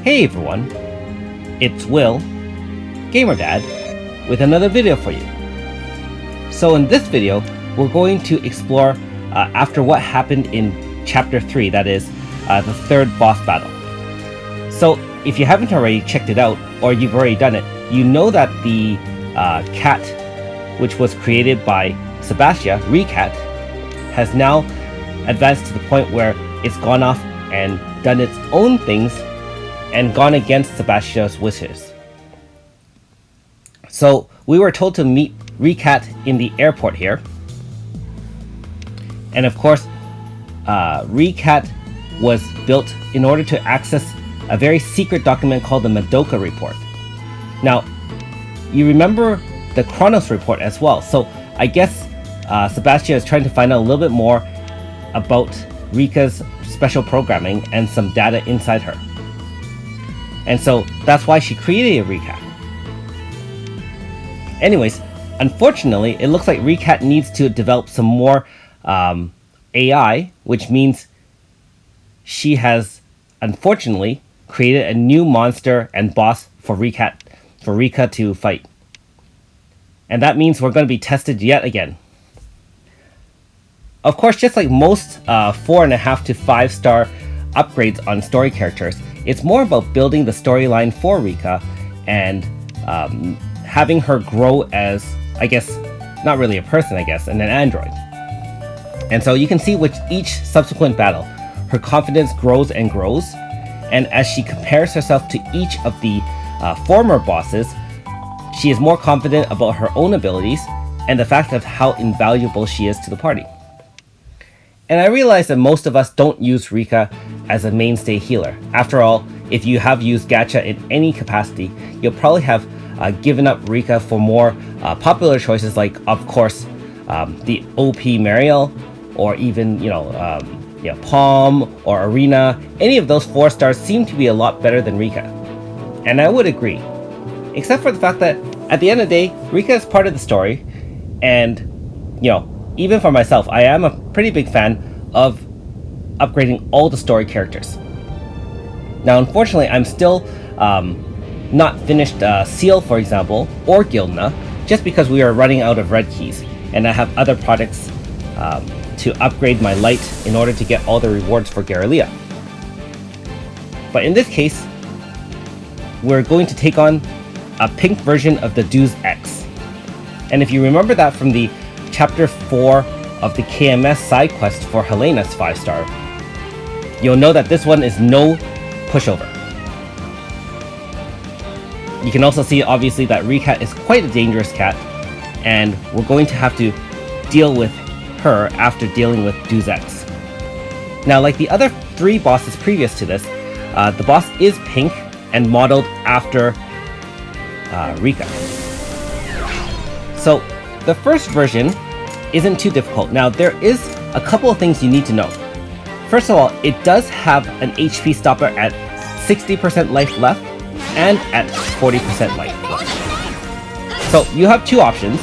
Hey everyone, it's Will, GamerDad, with another video for you. So in this video, we're going to explore after what happened in Chapter 3, that is, the third boss battle. So if you haven't already checked it out, or you've already done it, you know that the cat, which was created by Sebastian, Riica, has now advanced to the point where it's gone off and done its own things and gone against Sebastian's wishes. So we were told to meet Riica in the airport here. And of course, Riica was built in order to access a very secret document called the Madoka Report. Now, you remember the Chronos Report as well. So I guess Sebastian is trying to find out a little bit more about Riica's special programming and some data inside her. And so that's why she created Riica. Anyways, unfortunately, it looks like Riica needs to develop some more AI, which means she has, unfortunately, created a new monster and boss for Riica to fight. And that means we're going to be tested yet again. Of course, just like most 4.5 to 5 star upgrades on story characters, it's more about building the storyline for Riica and having her grow as, I guess, not really a person, I guess, and an android. And so you can see with each subsequent battle, her confidence grows and grows. And as she compares herself to each of the former bosses, she is more confident about her own abilities and the fact of how invaluable she is to the party. And I realize that most of us don't use Riica as a mainstay healer. After all, if you have used gacha in any capacity, you'll probably have given up Riica for more popular choices like, of course, the OP Mariel, or even, Palm or Arena. Any of those 4 stars seem to be a lot better than Riica. And I would agree. Except for the fact that, at the end of the day, Riica is part of the story, and, even for myself, I am a pretty big fan of upgrading all the story characters. Now, unfortunately, I'm still not finished Seal, for example, or Gildna, just because we are running out of red keys, and I have other projects to upgrade my light in order to get all the rewards for Garrelia. But in this case, we're going to take on a pink version of the Deus Ex. And if you remember that from the Chapter 4 of the KMS side quest for Helena's 5-star, you'll know that this one is no pushover. You can also see, obviously, that Riica is quite a dangerous cat, and we're going to have to deal with her after dealing with Deus Ex. Now, like the other 3 bosses previous to this, the boss is pink and modeled after Riica. So the first version isn't too difficult. Now, there is a couple of things you need to know. First of all, it does have an HP stopper at 60% life left and at 40% life left. So you have 2 options.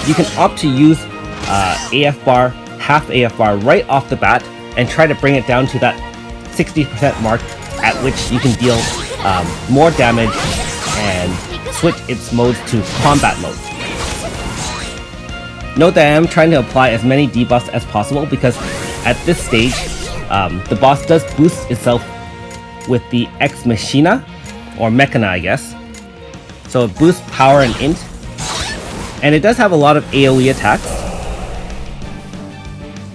You can opt to use AF bar, half AF bar right off the bat and try to bring it down to that 60% mark, at which you can deal more damage and switch its modes to combat mode. Note that I am trying to apply as many debuffs as possible because at this stage, the boss does boost itself with the Ex Machina, or Mechana, I guess. So it boosts power and int, and it does have a lot of AoE attacks.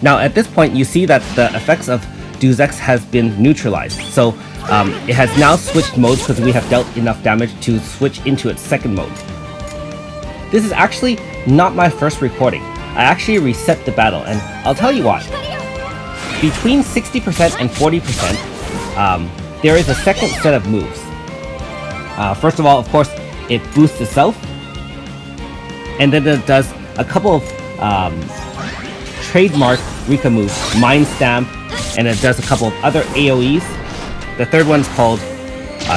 Now at this point, you see that the effects of Deus Ex has been neutralized. So it has now switched modes because we have dealt enough damage to switch into its second mode. This is actually not my first recording. I actually reset the battle, and I'll tell you why. Between 60% and 40%, there is a second set of moves. First of all, of course, it boosts itself, and then it does a couple of trademark Riica moves, Mind Stamp, and it does a couple of other AoEs. The third one's called,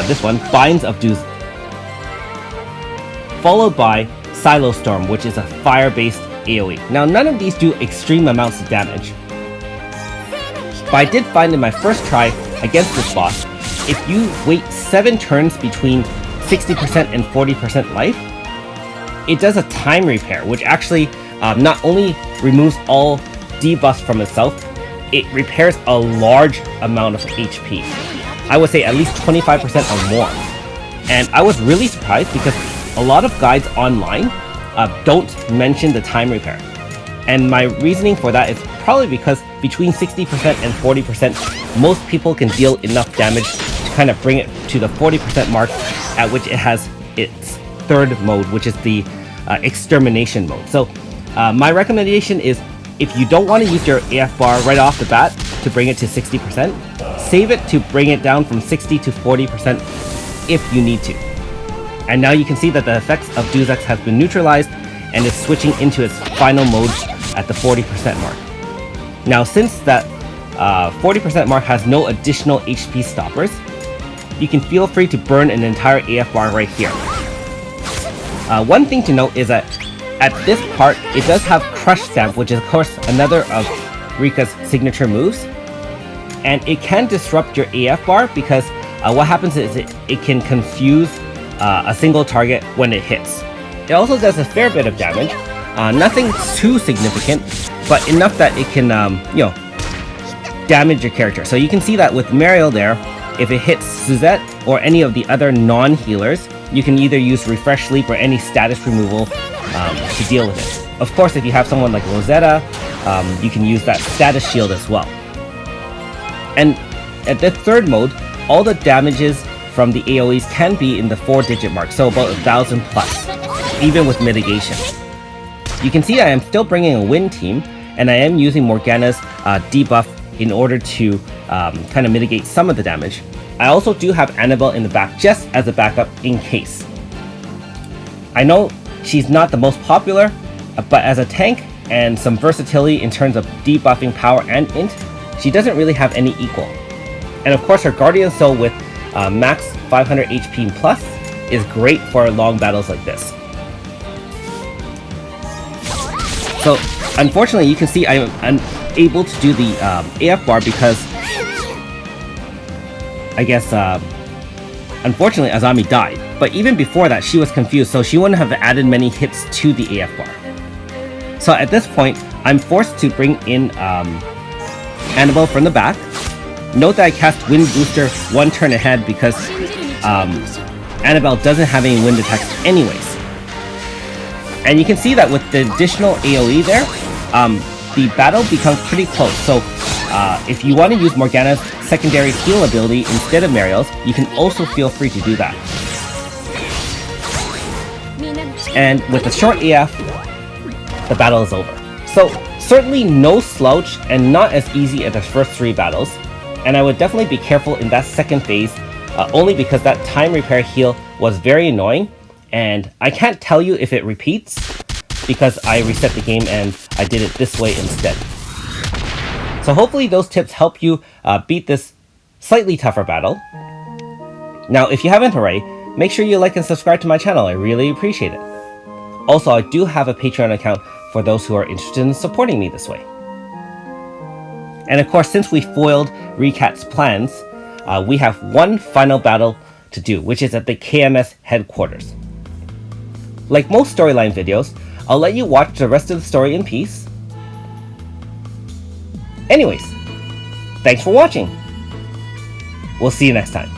this one, Binds of Deus, followed by Silo Storm, which is a fire-based AoE. Now, none of these do extreme amounts of damage, but I did find in my first try against this boss, if you wait 7 turns between 60% and 40% life, it does a time repair, which actually not only removes all debuffs from itself, it repairs a large amount of HP. I would say at least 25% or more. And I was really surprised because a lot of guides online don't mention the time repair. And my reasoning for that is probably because between 60% and 40%, most people can deal enough damage to kind of bring it to the 40% mark, at which it has its third mode, which is the extermination mode. So my recommendation is, if you don't want to use your AF bar right off the bat to bring it to 60%, save it to bring it down from 60 to 40% if you need to. And now you can see that the effects of Deus Ex has been neutralized and is switching into its final mode at the 40% mark. Now, since that 40% mark has no additional HP stoppers, you can feel free to burn an entire AF bar right here. One thing to note is that at this part, it does have Crush Stamp, which is of course another of Riica's signature moves. And it can disrupt your AF bar because what happens is it can confuse a single target when it hits. It also does a fair bit of damage, nothing too significant, but enough that it can, damage your character. So you can see that with Mariel there, if it hits Suzette or any of the other non-healers, you can either use Refresh Sleep or any status removal to deal with it. Of course, if you have someone like Rosetta, you can use that status shield as well. And at the third mode, all the damages from the AoEs can be in the 4-digit mark, so about 1,000 plus, even with mitigation. You can see I am still bringing a win team, and I am using Morgana's debuff in order to kind of mitigate some of the damage. I also do have Annabelle in the back just as a backup in case. I know she's not the most popular, but as a tank and some versatility in terms of debuffing power and int, she doesn't really have any equal. And of course her Guardian Soul with max 500 HP and plus is great for long battles like this. So unfortunately you can see I am unable to do the AF bar because I guess unfortunately Azami died. But even before that she was confused, so she wouldn't have added many hits to the AF bar. So at this point I'm forced to bring in Annabelle from the back. Note that I cast Wind Booster 1 turn ahead because Annabelle doesn't have any wind attacks anyways. And you can see that with the additional AoE there, the battle becomes pretty close. So if you want to use Morgana's secondary heal ability instead of Mariel's, you can also feel free to do that. And with the short AF, the battle is over. So certainly no slouch and not as easy as the first 3 battles. And I would definitely be careful in that second phase, only because that time repair heal was very annoying. And I can't tell you if it repeats, because I reset the game and I did it this way instead. So hopefully those tips help you beat this slightly tougher battle. Now, if you haven't already, make sure you like and subscribe to my channel, I really appreciate it. Also, I do have a Patreon account for those who are interested in supporting me this way. And of course, since we foiled Recat's plans, we have one final battle to do, which is at the KMS headquarters. Like most storyline videos, I'll let you watch the rest of the story in peace. Anyways, thanks for watching. We'll see you next time.